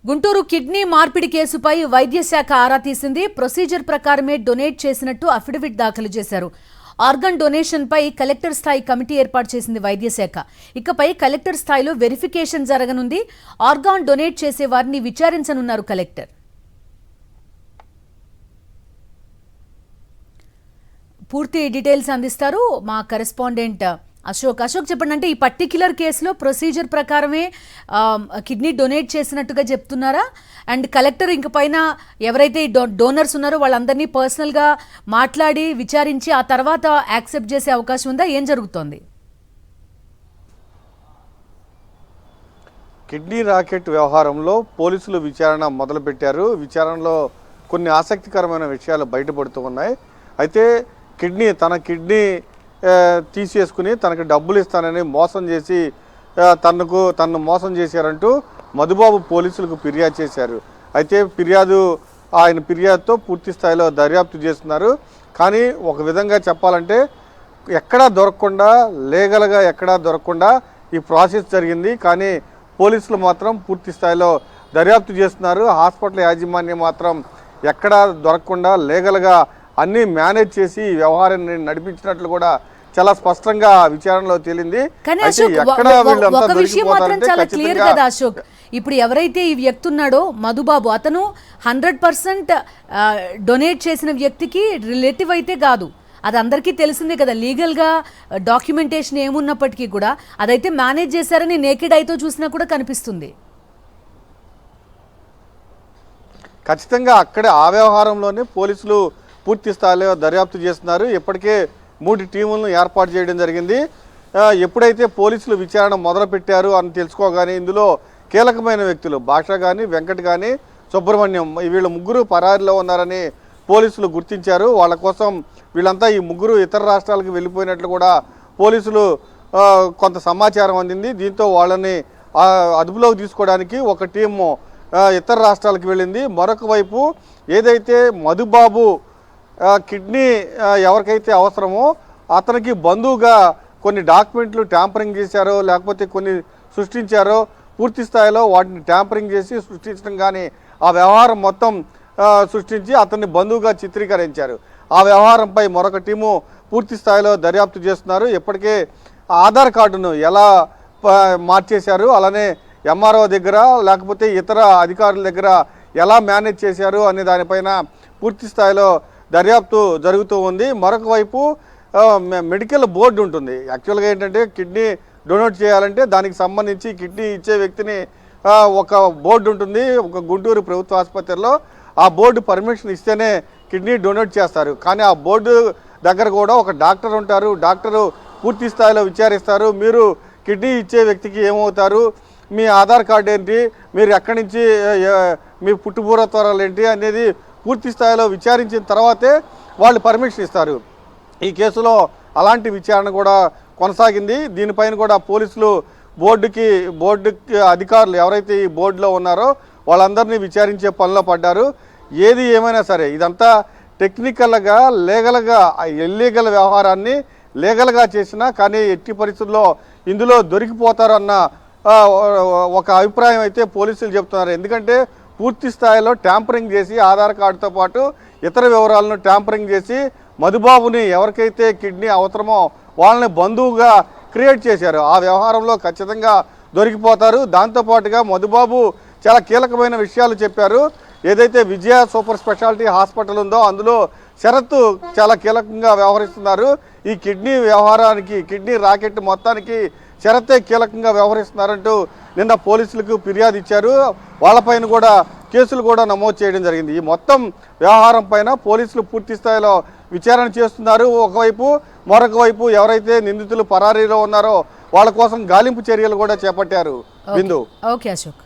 Guntur kidney మార్పిడి కేసుపై వైద్య శాఖ ఆరా తీసింది. ప్రొసీజర్ ప్రకారమే డొనేట్ చేసినట్టు అఫిడవిట్ దాఖలు చేశారు. ఆర్గన్ డొనేషన్ పై కలెక్టర్ స్థాయి కమిటీ ఏర్పాటు చేసింది వైద్య శాఖ. ఇకపై కలెక్టర్ స్థాయిలో వెరిఫికేషన్ జరగనుంది. ఆర్గాన్ డొనేట్ చేసే వారిని విచారించనున్నారు కలెక్టర్. పూర్తి డీటెయిల్స్ అందిస్తారు మా కరెస్పాండెంట్ అశోక్. చెప్పండి, అంటే ఈ పర్టిక్యులర్ కేసులో ప్రొసీజర్ ప్రకారమే కిడ్నీ డొనేట్ చేసినట్టుగా చెప్తున్నారా? అండ్ కలెక్టర్ ఇంక పైన ఎవరైతే డోనర్స్ ఉన్నారో వాళ్ళందరినీ పర్సనల్గా మాట్లాడి విచారించి ఆ తర్వాత యాక్సెప్ట్ చేసే అవకాశం ఉందా? ఏం జరుగుతోంది? కిడ్నీ రాకెట్ వ్యవహారంలో పోలీసులు విచారణ మొదలుపెట్టారు. విచారణలో కొన్ని ఆసక్తికరమైన విషయాలు బయటపడుతూ ఉన్నాయి. అయితే తన కిడ్నీ తీసేసుకుని తనకు డబ్బులు ఇస్తానని మోసం చేసి తనను మోసం చేశారంటూ మధుబాబు పోలీసులకు ఫిర్యాదు చేశారు. అయితే ఆయన ఫిర్యాదుతో పూర్తి స్థాయిలో దర్యాప్తు చేస్తున్నారు. కానీ ఒక విధంగా చెప్పాలంటే ఎక్కడా దొరకకుండా, లీగల్గా ఎక్కడా దొరకకుండా ఈ ప్రాసెస్ జరిగింది. కానీ పోలీసులు మాత్రం పూర్తి స్థాయిలో దర్యాప్తు చేస్తున్నారు. హాస్పిటల్ యాజమాన్యం మాత్రం ఎక్కడా దొరకకుండా లీగల్గా అన్నీ మేనేజ్ చేసి ఈ వ్యవహారాన్ని నడిపించినట్లు కూడా చాలా స్పష్టంగా విచారణలో తేలింది. ఒక విషయం మాత్రం చాలా క్లియర్ కదా అశోక్, ఇప్పుడు ఎవరైతే ఈ వ్యక్తి ఉన్నాడో మధుబాబు, అతను 100% డొనేట్ చేసిన వ్యక్తికి రిలేటివ్ అయితే కాదు. అది అందరికీ తెలిసిందే కదా. లీగల్గా డాక్యుమెంటేషన్ ఏమున్నప్పటికీ కూడా అదైతే మేనేజ్ చేశారని నేకెడ్ ఐతో చూసినా కూడా కనిపిస్తుంది. ఖచ్చితంగా అక్కడే ఆ వ్యవహారంలోనే పోలీసులు పూర్తి స్థాయిలో దర్యాప్తు చేస్తున్నారు. ఇప్పటికే 3 టీములను ఏర్పాటు చేయడం జరిగింది. ఎప్పుడైతే పోలీసులు విచారణ మొదలుపెట్టారు అని తెలుసుకోగానే ఇందులో కీలకమైన వ్యక్తులు భాష కానీ, వెంకట్ కానీ, సుబ్రహ్మణ్యం, వీళ్ళు ముగ్గురు పరారీలో ఉన్నారని పోలీసులు గుర్తించారు. వాళ్ళ కోసం వీళ్ళంతా ఈ ముగ్గురు ఇతర రాష్ట్రాలకు వెళ్ళిపోయినట్లు కూడా పోలీసులు కొంత సమాచారం అందింది. దీంతో వాళ్ళని అదుపులోకి తీసుకోవడానికి ఒక టీము ఇతర రాష్ట్రాలకు వెళ్ళింది. మరొక వైపు ఏదైతే మధుబాబు కిడ్నీ ఎవరికైతే అవసరమో అతనికి బంధువుగా కొన్ని డాక్యుమెంట్లు ట్యాంపరింగ్ చేశారో లేకపోతే కొన్ని సృష్టించారో, పూర్తి స్థాయిలో వాటిని ట్యాంపరింగ్ చేసి సృష్టించడం కానీ ఆ వ్యవహారం మొత్తం సృష్టించి అతన్ని బంధువుగా చిత్రీకరించారు. ఆ వ్యవహారంపై మరొక టీము పూర్తి స్థాయిలో దర్యాప్తు చేస్తున్నారు. ఇప్పటికే ఆధార్ కార్డును ఎలా మార్చేశారు, అలానే ఎంఆర్ఓ దగ్గర లేకపోతే ఇతర అధికారుల దగ్గర ఎలా మేనేజ్ చేశారు అనే దానిపైన పూర్తి స్థాయిలో దర్యాప్తు జరుగుతూ ఉంది. మరొక వైపు మెడికల్ బోర్డు ఉంటుంది. యాక్చువల్గా ఏంటంటే కిడ్నీ డొనేట్ చేయాలంటే దానికి సంబంధించి కిడ్నీ ఇచ్చే వ్యక్తిని ఒక బోర్డు ఉంటుంది ఒక గుంటూరు ప్రభుత్వ ఆసుపత్రిలో. ఆ బోర్డు పర్మిషన్ ఇస్తేనే కిడ్నీ డొనేట్ చేస్తారు. కానీ ఆ బోర్డు దగ్గర కూడా ఒక డాక్టర్ ఉంటారు. డాక్టరు పూర్తి స్థాయిలో విచారిస్తారు. మీరు కిడ్నీ ఇచ్చే వ్యక్తికి ఏమవుతారు, మీ ఆధార్ కార్డు ఏంటి, మీరు ఎక్కడి నుంచి, మీ పుట్టుపూర్వత్వరాలు ఏంటి అనేది పూర్తి స్థాయిలో విచారించిన తర్వాతే వాళ్ళు పర్మిషన్ ఇస్తారు. ఈ కేసులో అలాంటి విచారణ కూడా కొనసాగింది. దీనిపైన కూడా పోలీసులు బోర్డుకి అధికారులు ఎవరైతే ఈ బోర్డులో ఉన్నారో వాళ్ళందరినీ విచారించే పనిలో పడ్డారు. ఏది ఏమైనా సరే ఇదంతా టెక్నికల్గా, లీగల్గా, ఇల్లీగల్ వ్యవహారాన్ని లీగల్గా చేసినా కానీ ఎట్టి పరిస్థితుల్లో ఇందులో దొరికిపోతారన్న ఒక అభిప్రాయం అయితే పోలీసులు చెప్తున్నారు. ఎందుకంటే పూర్తి స్థాయిలో ట్యాంపరింగ్ చేసి ఆధార్ కార్డుతో పాటు ఇతర వివరాలను ట్యాంపరింగ్ చేసి మధుబాబుని ఎవరికైతే కిడ్నీ అవసరమో వాళ్ళని బంధువుగా క్రియేట్ చేశారు. ఆ వ్యవహారంలో ఖచ్చితంగా దొరికిపోతారు. దాంతోపాటుగా మధుబాబు చాలా కీలకమైన విషయాలు చెప్పారు. ఏదైతే విజయ సూపర్ స్పెషాలిటీ హాస్పిటల్ ఉందో అందులో షరతు చాలా కీలకంగా వ్యవహరిస్తున్నారు. ఈ కిడ్నీ వ్యవహారానికి, కిడ్నీ రాకెట్ మొత్తానికి షరతే కీలకంగా వ్యవహరిస్తున్నారంటూ నిన్న పోలీసులకు ఫిర్యాదు ఇచ్చారు. వాళ్ళపైన కూడా కేసులు కూడా నమోదు చేయడం జరిగింది. ఈ మొత్తం వ్యవహారం పైన పోలీసులు పూర్తి స్థాయిలో విచారణ చేస్తున్నారు. ఒకవైపు, మరొక వైపు ఎవరైతే నిందితులు పరారీలో ఉన్నారో వాళ్ళ కోసం గాలింపు చర్యలు కూడా చేపట్టారు. బిందు. ఓకే అశోక్.